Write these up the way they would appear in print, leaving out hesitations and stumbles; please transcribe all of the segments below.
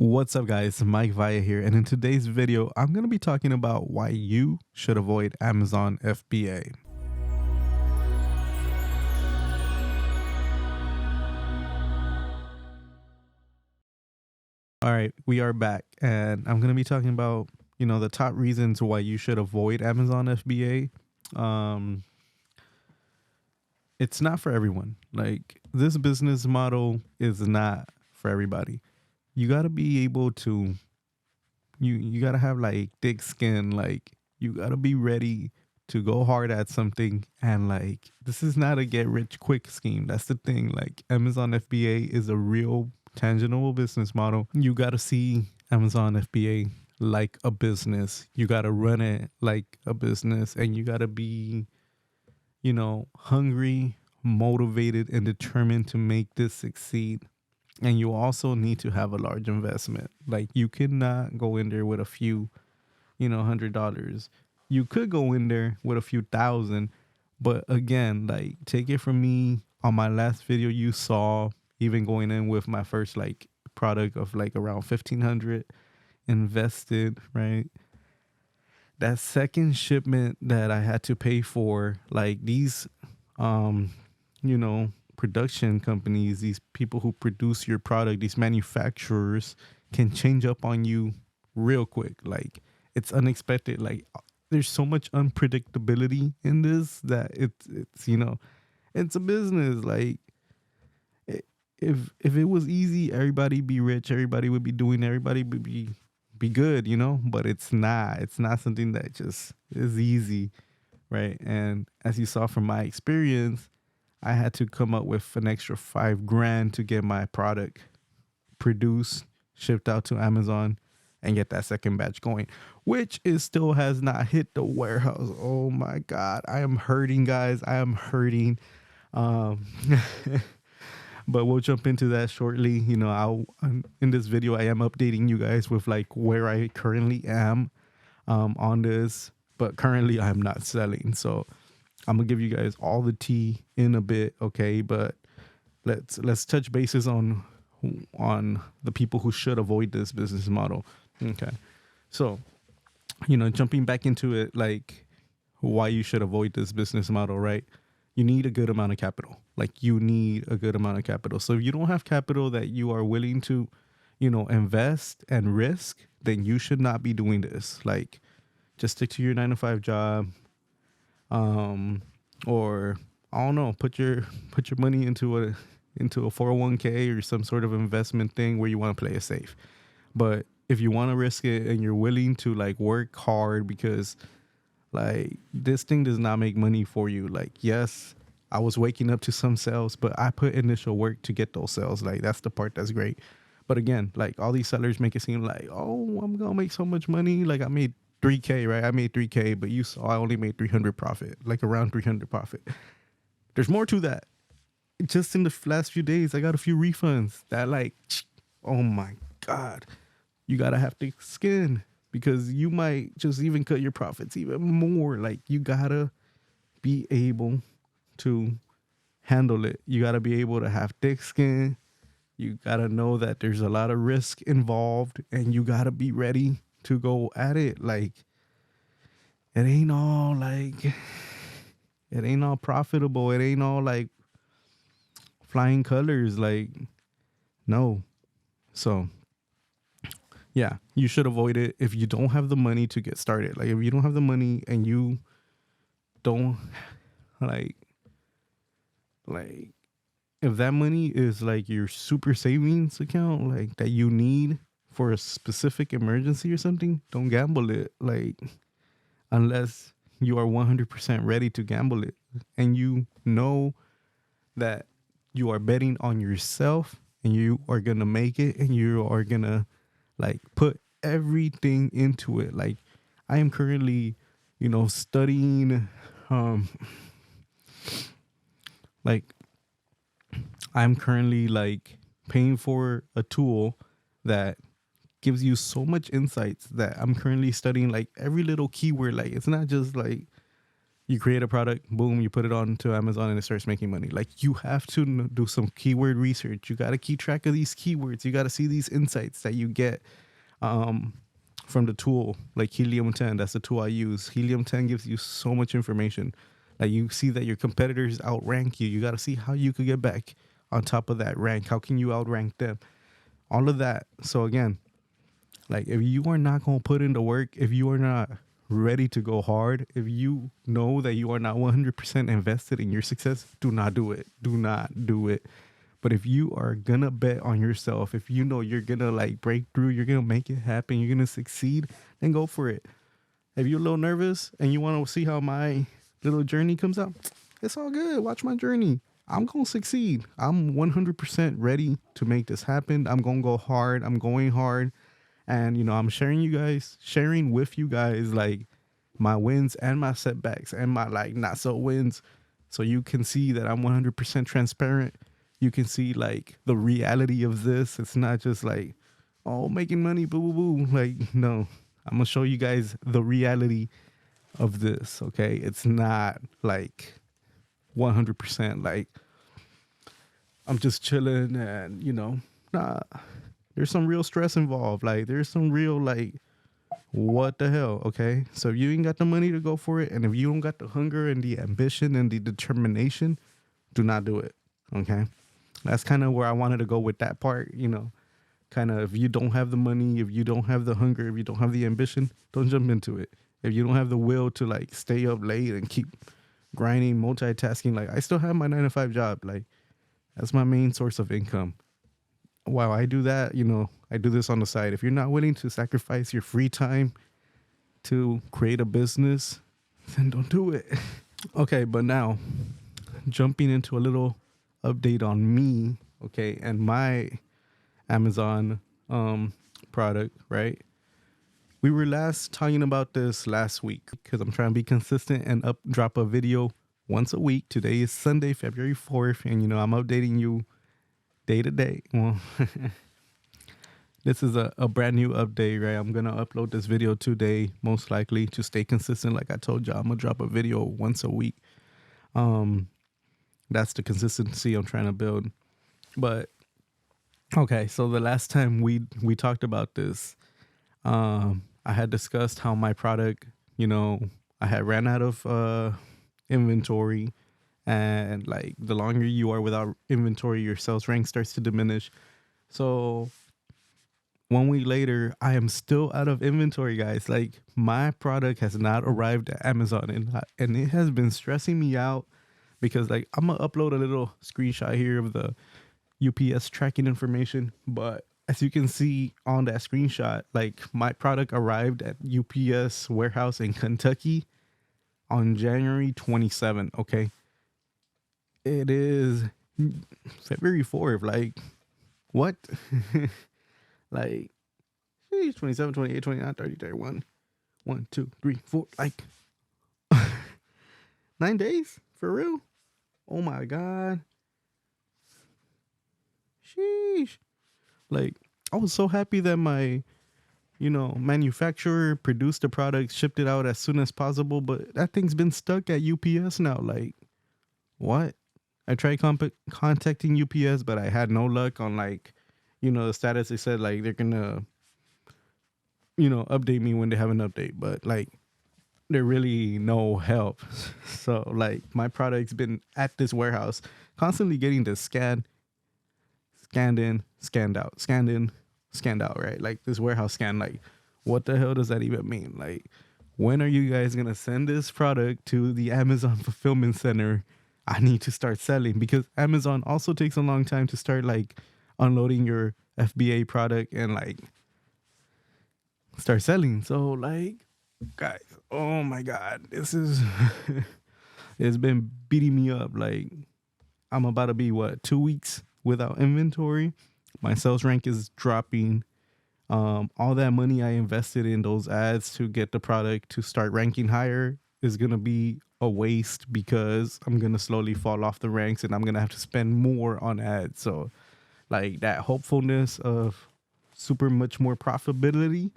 What's up guys, Mike Vaya here, and in today's video I'm going to be talking about why you should avoid Amazon FBA. Alright, we are back and I'm going to be talking about, the top reasons why you should avoid Amazon FBA. It's not for everyone. Like, this business model is not for everybody. You got to be able to you got to have like thick skin. Like, you got to be ready to go hard at something, and like, this is not a get rich quick scheme. That's the thing. Like, Amazon FBA is a real tangible business model. You got to see Amazon FBA like a business. You got to run it like a business, and you got to be hungry, motivated, and determined to make this succeed. And you also need to have a large investment. Like, you cannot go in there with a few, $100. You could go in there with a few thousand, but again, like, take it from me, on my last video you saw, even going in with my first like product of like around 1,500 invested, right? That second shipment that I had to pay for, like, these production companies, these people who produce your product, these manufacturers can change up on you real quick. Like, it's unexpected. Like, there's so much unpredictability in this that it's a business. Like, if it was easy, everybody be rich, everybody would be doing, everybody would be good, but it's not something that just is easy, right? And as you saw from my experience, I had to come up with an extra $5,000 to get my product produced, shipped out to Amazon, and get that second batch going, which is still has not hit the warehouse. Oh my God, I am hurting, guys. I am hurting. But we'll jump into that shortly. In this video, I am updating you guys with like where I currently am on this, but currently I'm not selling. So I'm gonna give you guys all the tea in a bit, okay? But let's touch bases on the people who should avoid this business model. Okay, so jumping back into it, like, why you should avoid this business model, right? You need a good amount of capital. Like, you need a good amount of capital. So if you don't have capital that you are willing to, invest and risk, then you should not be doing this. Like, just stick to your 9-to-5 job. Or I don't know, put your money into a 401k or some sort of investment thing where you want to play it safe. But if you want to risk it and you're willing to like work hard, because like, this thing does not make money for you. Like, yes, I was waking up to some sales, but I put initial work to get those sales. Like, that's the part that's great. But again, like, all these sellers make it seem like, oh, I'm gonna make so much money. Like, I made 3K, right? I made 3K, but you saw I only made 300 profit, like around 300 profit. There's more to that. Just in the last few days, I got a few refunds that, like, oh my God, you gotta have thick skin, because you might just even cut your profits even more. Like, you gotta be able to handle it. You gotta be able to have thick skin. You gotta know that there's a lot of risk involved, and you gotta be ready to go at it. Like, it ain't all profitable. It ain't all like flying colors. Like, no. So yeah, you should avoid it if you don't have the money to get started. Like, if you don't have the money and you don't like if that money is like your super savings account, like, that you need for a specific emergency or something, don't gamble it. Like, unless you are 100% ready to gamble it, and you know that you are betting on yourself and you are gonna make it, and you are gonna like put everything into it. Like, I am currently studying, like, I'm currently like paying for a tool that gives you so much insights, that I'm currently studying like every little keyword. Like, it's not just like You create a product, boom, you put it onto Amazon and it starts making money. Like, you have to do some keyword research. You got to keep track of these keywords. You got to see these insights that you get um, from the tool, like Helium 10. That's the tool I use. Helium 10 gives you so much information. Like, you see that your competitors outrank you. You got to see how you could get back on top of that rank. How can you outrank them? All of that. So again, like, if you are not going to put in the work, if you are not ready to go hard, if you know that you are not 100% invested in your success, do not do it. Do not do it. But if you are gonna bet on yourself, if you know you're gonna like break through, you're gonna make it happen, you're gonna succeed, then go for it. If you're a little nervous and you want to see how my little journey comes out, it's all good. Watch my journey. I'm gonna succeed. I'm 100% ready to make this happen. I'm gonna go hard. I'm going hard. And, I'm sharing with you guys, like, my wins and my setbacks and my, like, not so wins. So you can see that I'm 100% transparent. You can see, like, the reality of this. It's not just like, oh, making money, boo, boo, boo. Like, no, I'm going to show you guys the reality of this. Okay. It's not like 100% like I'm just chilling and, nah. There's some real stress involved. Like, there's some real, like, what the hell, okay? So if you ain't got the money to go for it, and if you don't got the hunger and the ambition and the determination, do not do it, okay? That's kind of where I wanted to go with that part, kind of, if you don't have the money, if you don't have the hunger, if you don't have the ambition, don't jump into it. If you don't have the will to, like, stay up late and keep grinding, multitasking, like, I still have my 9-to-5 job. Like, that's my main source of income. While I do that, I do this on the side. If you're not willing to sacrifice your free time to create a business, then don't do it. Okay, but now jumping into a little update on me, okay, and my Amazon product, right? We were last talking about this last week because I'm trying to be consistent and drop a video once a week. Today is Sunday, February 4th, and I'm updating you day to day. Well, this is a brand new update, right? I'm gonna upload this video today, most likely, to stay consistent. Like I told you, I'm gonna drop a video once a week. That's the consistency I'm trying to build. But okay, so the last time we talked about this, I had discussed how my product, I had ran out of inventory. And like, the longer you are without inventory, your sales rank starts to diminish. So 1 week later, I am still out of inventory, guys. Like, my product has not arrived at Amazon, and it has been stressing me out because, like, I'm gonna upload a little screenshot here of the UPS tracking information. But as you can see on that screenshot, like, my product arrived at UPS warehouse in Kentucky on January 27th. Okay. It is February 4th. Like, what? Like, 27, 28, 29, 30, 31. 1, 2, 3, 4. Like, 9 days? For real? Oh my God. Sheesh. Like, I was so happy that my, manufacturer produced the product, shipped it out as soon as possible. But that thing's been stuck at UPS now. Like, what? I tried contacting UPS, but I had no luck on, like, the status. They said, like, they're gonna, update me when they have an update, but, like, they're really no help. So, like, my product's been at this warehouse constantly getting this scanned in, scanned out, scanned in, scanned out, right? Like, this warehouse scan, like, what the hell does that even mean? Like, when are you guys gonna send this product to the Amazon fulfillment center? I need to start selling, because Amazon also takes a long time to start, like, unloading your FBA product and, like, start selling. So, like, guys, oh my God, this is it's been beating me up. Like, I'm about to be 2 weeks without inventory. My sales rank is dropping. All that money I invested in those ads to get the product to start ranking higher is gonna be a waste, because I'm gonna slowly fall off the ranks and I'm gonna have to spend more on ads. So, like, that hopefulness of super much more profitability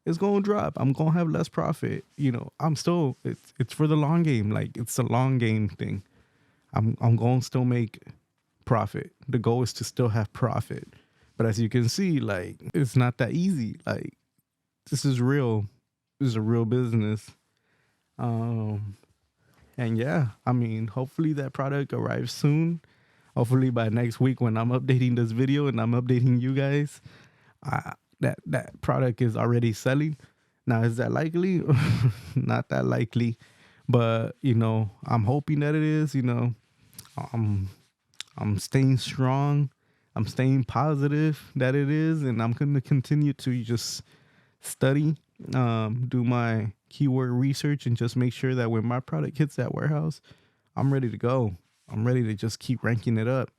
it's gonna drop. I'm gonna have less profit. You know, I'm still it's for the long game. Like it's a long game thing. I'm gonna still make profit. The goal is to still have profit. But as you can see, like it's not that easy. Like this is real. This is a real business. Um and yeah, I mean, hopefully that product arrives soon. Hopefully by next week when I'm updating this video and I'm updating you guys, that product is already selling. Now, is that likely? Not that likely, but you know, I'm hoping that it is. You know, I'm I'm staying strong. I'm staying positive that it is, and I'm going to continue to just study, do my keyword research, and just make sure that when my product hits that warehouse, I'm ready to go. I'm ready to just keep ranking it up.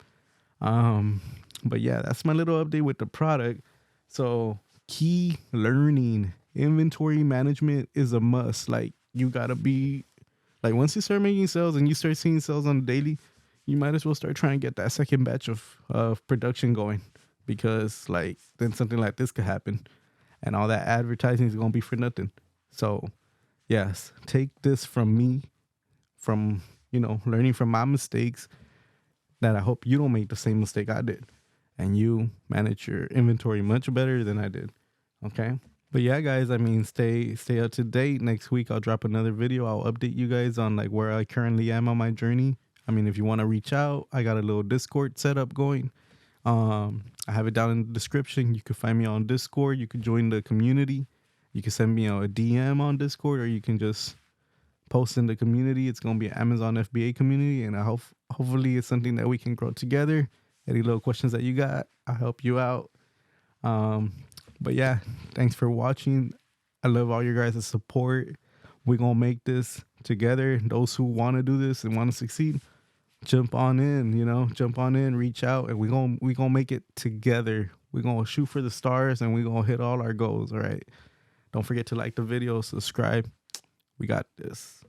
Um, but yeah, that's my little update with the product. So key learning, inventory management is a must. Like you gotta be like once you start making sales and you start seeing sales on the daily, you might as well start trying to get that second batch of production going because like then something like this could happen and all that advertising is gonna be for nothing. So yes, take this from me, from learning from my mistakes, that I hope you don't make the same mistake I did and you manage your inventory much better than I did. Okay. But yeah, guys, I mean, stay up to date. Next week, I'll drop another video. I'll update you guys on like where I currently am on my journey. I mean, if you want to reach out, I got a little Discord setup going. I have it down in the description. You can find me on Discord. You can join the community. You can send me a DM on Discord, or you can just post in the community. It's gonna be an Amazon FBA community, and I hope hopefully it's something that we can grow together. Any little questions that you got, I'll help you out. But yeah, thanks for watching. I love all your guys' support. We're gonna make this together. Those who want to do this and want to succeed, jump on in, reach out, and we gonna make it together. We're gonna shoot for the stars and we're gonna hit all our goals. All right. Don't forget to like the video, subscribe. We got this.